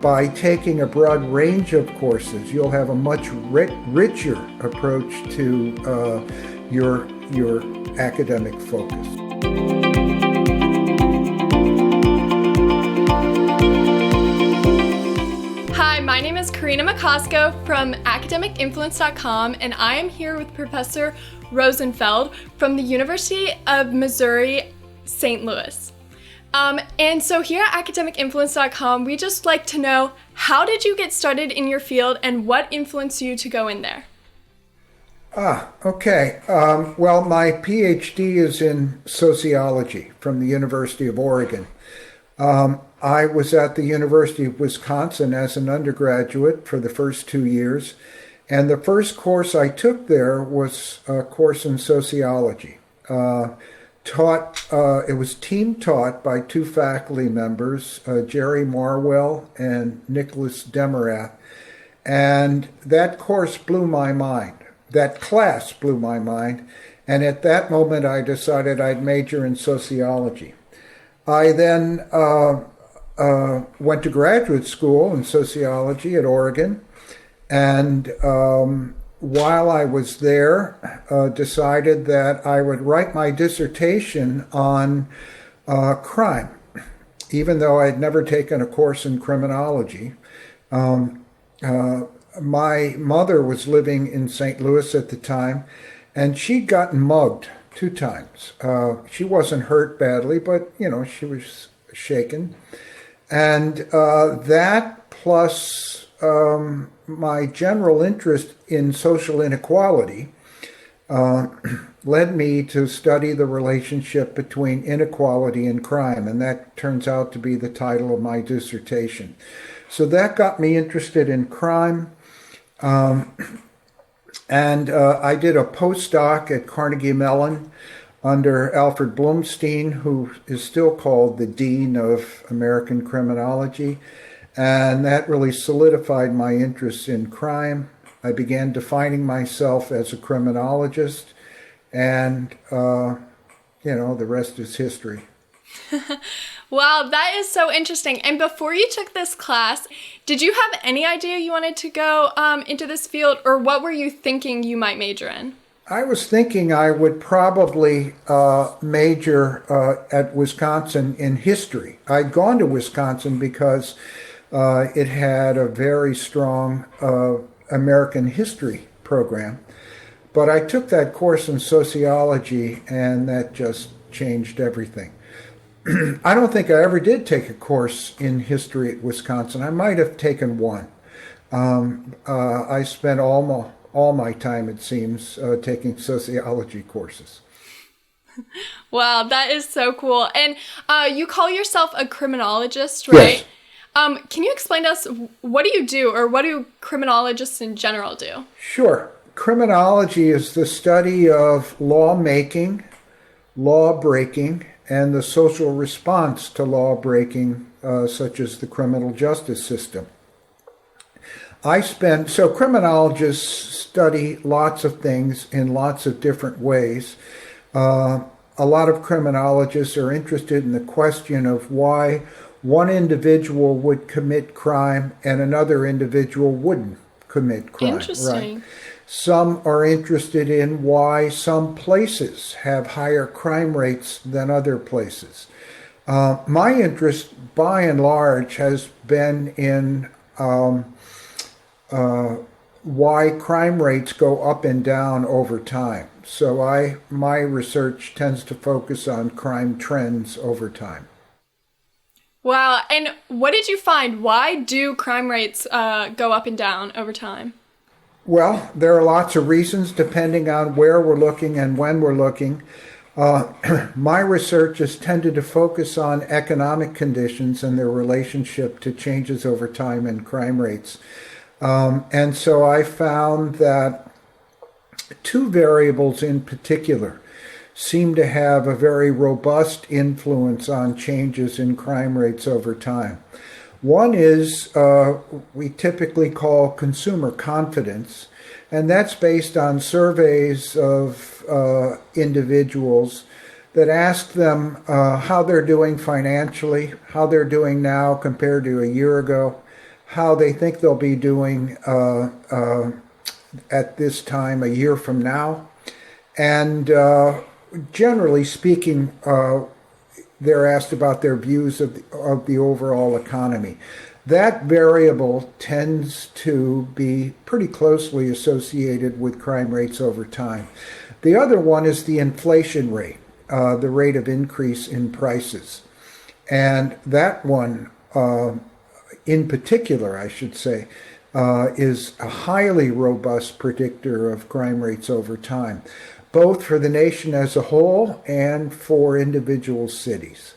by taking a broad range of courses, you'll have a much richer approach to your academic focus. Hi, my name is Karina Macosko from academicinfluence.com, and I am here with Professor Rosenfeld from the University of Missouri, St. Louis. And so here at academicinfluence.com, we just like to know, how did you get started in your field and what influenced you to go in there? Okay. Well, my PhD is in sociology from the University of Oregon. I was at the University of Wisconsin as an undergraduate for the first 2 years, and the first course I took there was a course in sociology. It was team taught by two faculty members, Jerry Marwell and Nicholas Demarath, and that course blew my mind. That class blew my mind, and at that moment I decided I'd major in sociology. I then went to graduate school in sociology at Oregon, and while I was there, decided that I would write my dissertation on crime, even though I'd never taken a course in criminology. My mother was living in St. Louis at the time, and she'd gotten mugged 2 times. She wasn't hurt badly, but, she was shaken. And that plus my general interest in social inequality led me to study the relationship between inequality and crime, and that turns out to be the title of my dissertation. So that got me interested in crime, and I did a postdoc at Carnegie Mellon under Alfred Blumstein, who is still called the Dean of American Criminology. And that really solidified my interest in crime. I began defining myself as a criminologist, and, the rest is history. Wow, that is so interesting. And before you took this class, did you have any idea you wanted to go into this field, or what were you thinking you might major in? I was thinking I would probably major at Wisconsin in history. I'd gone to Wisconsin because it had a very strong American history program. But I took that course in sociology, and that just changed everything. I don't think I ever did take a course in history at Wisconsin. I might have taken one. I spent all my time, it seems, taking sociology courses. Wow, that is so cool. And you call yourself a criminologist, right? Yes. Can you explain to us, what do you do, or what do criminologists in general do? Sure. Criminology is the study of lawmaking, law breaking, and the social response to law breaking, such as the criminal justice system. So criminologists study lots of things in lots of different ways. A lot of criminologists are interested in the question of why one individual would commit crime and another individual wouldn't commit crime. Interesting. Right? Some are interested in why some places have higher crime rates than other places. My interest, by and large, has been in why crime rates go up and down over time. So my research tends to focus on crime trends over time. Wow, and what did you find? Why do crime rates go up and down over time? Well, there are lots of reasons depending on where we're looking and when we're looking. My research has tended to focus on economic conditions and their relationship to changes over time in crime rates. And so I found that 2 variables in particular seem to have a very robust influence on changes in crime rates over time. One is we typically call consumer confidence, and that's based on surveys of individuals that ask them how they're doing financially, how they're doing now compared to a year ago, how they think they'll be doing at this time a year from now. And generally speaking, they're asked about their views of the overall economy. That variable tends to be pretty closely associated with crime rates over time. The other one is the inflation rate, the rate of increase in prices. And that one, in particular, I should say, is a highly robust predictor of crime rates over time, both for the nation as a whole and for individual cities.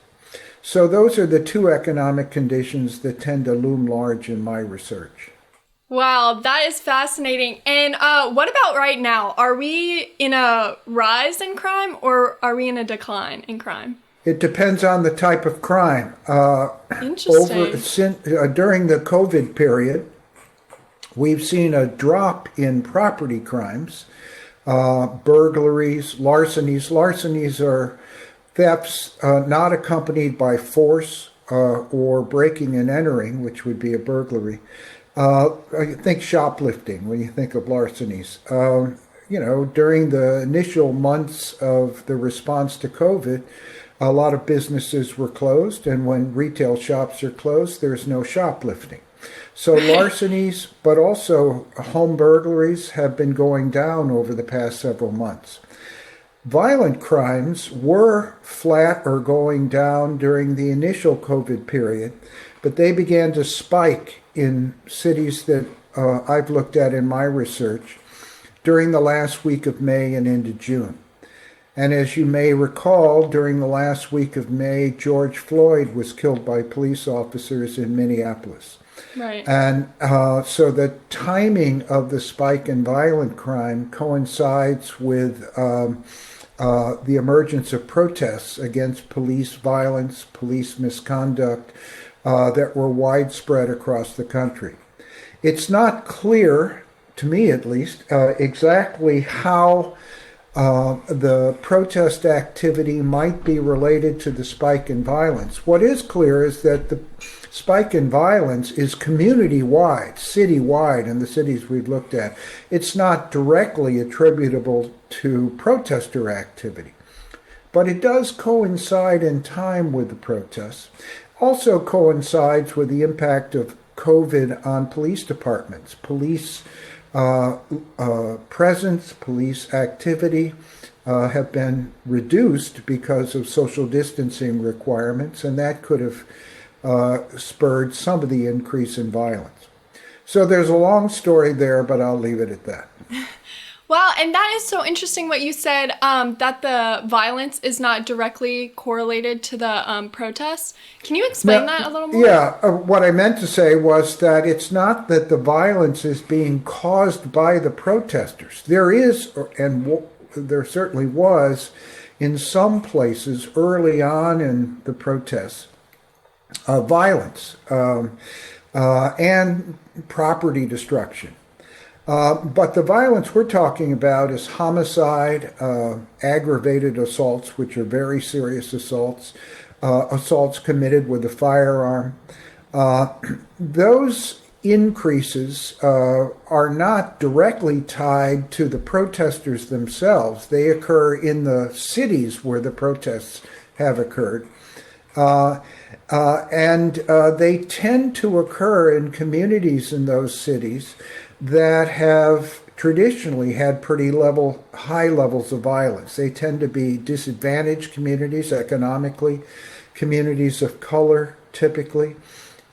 So those are the two economic conditions that tend to loom large in my research. Wow, that is fascinating. And what about right now? Are we in a rise in crime or are we in a decline in crime? It depends on the type of crime. Interesting. During the COVID period, we've seen a drop in property crimes, burglaries, larcenies. Larcenies are thefts not accompanied by force or breaking and entering, which would be a burglary. I think shoplifting when you think of larcenies. During the initial months of the response to COVID, a lot of businesses were closed, and when retail shops are closed, there's no shoplifting. So larcenies, but also home burglaries have been going down over the past several months. Violent crimes were flat or going down during the initial COVID period, but they began to spike in cities that I've looked at in my research during the last week of May and into June. And as you may recall, during the last week of May, George Floyd was killed by police officers in Minneapolis. Right. And so the timing of the spike in violent crime coincides with the emergence of protests against police violence, police misconduct that were widespread across the country. It's not clear, to me at least, exactly how the protest activity might be related to the spike in violence. What is clear is that the spike in violence is community-wide, city-wide in the cities we've looked at. It's not directly attributable to protester activity, but it does coincide in time with the protests. Also coincides with the impact of COVID on police departments, police presence, police activity have been reduced because of social distancing requirements, and that could have spurred some of the increase in violence. So there's a long story there, but I'll leave it at that. Wow, and that is so interesting what you said, that the violence is not directly correlated to the protests. Can you explain that a little more? Yeah, what I meant to say was that it's not that the violence is being caused by the protesters. There is, and there certainly was, in some places early on in the protests, violence and property destruction. But the violence we're talking about is homicide, aggravated assaults, which are very serious assaults, assaults committed with a firearm. Those increases are not directly tied to the protesters themselves. They occur in the cities where the protests have occurred. And they tend to occur in communities in those cities that have traditionally had pretty high levels of violence. They tend to be disadvantaged communities economically, communities of color typically,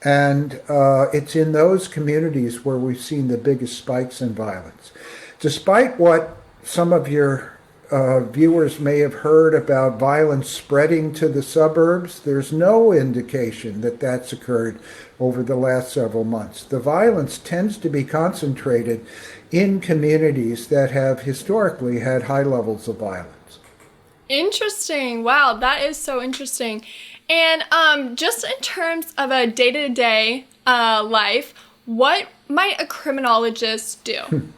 and it's in those communities where we've seen the biggest spikes in violence. Despite what some of your viewers may have heard about violence spreading to the suburbs, there's no indication that that's occurred over the last several months. The violence tends to be concentrated in communities that have historically had high levels of violence. Interesting. Wow, that is so interesting. And just in terms of a day-to-day life, what might a criminologist do?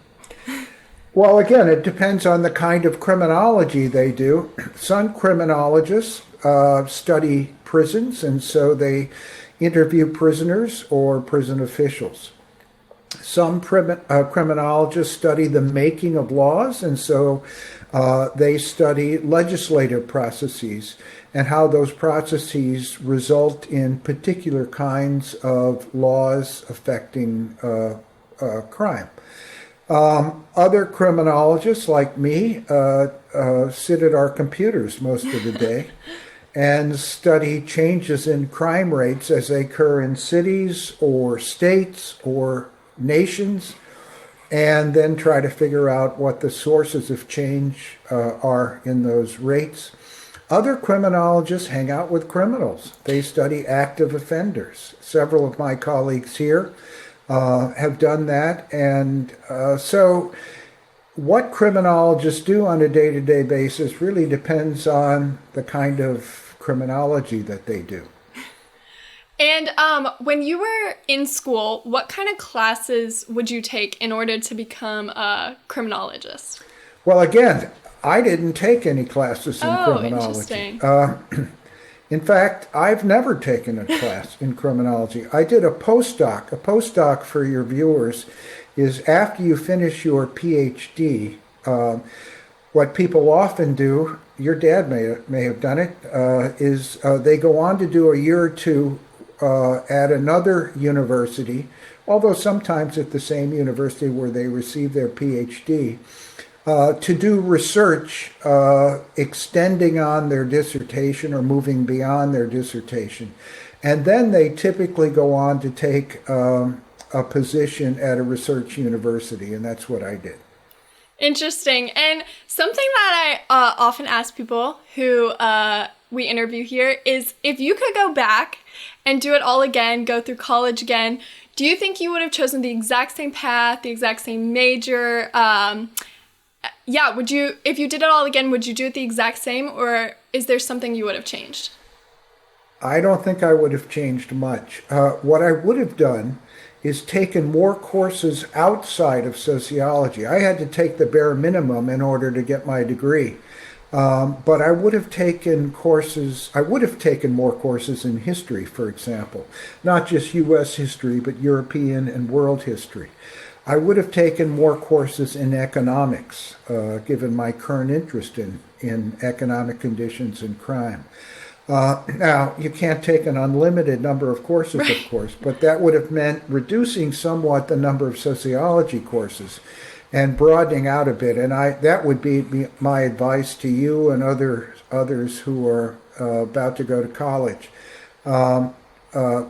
Well, again, it depends on the kind of criminology they do. Some criminologists study prisons, and so they interview prisoners or prison officials. Some criminologists study the making of laws, and so they study legislative processes and how those processes result in particular kinds of laws affecting crime. Other criminologists like me sit at our computers most of the day and study changes in crime rates as they occur in cities or states or nations, and then try to figure out what the sources of change are in those rates. Other criminologists hang out with criminals. They study active offenders. Several of my colleagues here have done that. And so what criminologists do on a day-to-day basis really depends on the kind of criminology that they do. And when you were in school, what kind of classes would you take in order to become a criminologist? Well, again, I didn't take any classes in criminology. Interesting. In fact, I've never taken a class in criminology. I did a postdoc. A postdoc, for your viewers, is after you finish your PhD, what people often do, your dad may have done it, is they go on to do a year or two at another university, although sometimes at the same university where they receive their PhD, to do research extending on their dissertation or moving beyond their dissertation. And then they typically go on to take a position at a research university, and that's what I did. Interesting. And something that I often ask people who we interview here is, if you could go back and do it all again, go through college again, do you think you would have chosen the exact same path, the exact same major? Would you, if you did it all again, would you do it the exact same, or is there something you would have changed? I don't think I would have changed much. What I would have done is taken more courses outside of sociology. I had to take the bare minimum in order to get my degree. But I would have taken more courses in history, for example, not just U.S. history, but European and world history. I would have taken more courses in economics, given my current interest in economic conditions and crime. Now, you can't take an unlimited number of courses, right, of course, but that would have meant reducing somewhat the number of sociology courses and broadening out a bit. And that would be my advice to you and others who are about to go to college.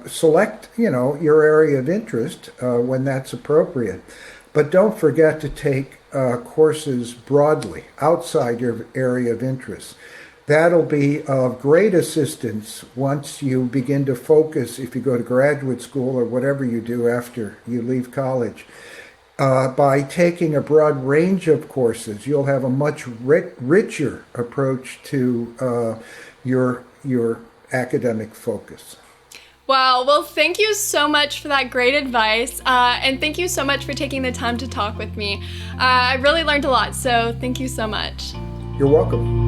Select, your area of interest when that's appropriate, but don't forget to take courses broadly outside your area of interest. That'll be of great assistance once you begin to focus, if you go to graduate school or whatever you do after you leave college. By taking a broad range of courses, you'll have a much richer approach to your academic focus. Wow. Well, thank you so much for that great advice. And thank you so much for taking the time to talk with me. I really learned a lot, so thank you so much. You're welcome.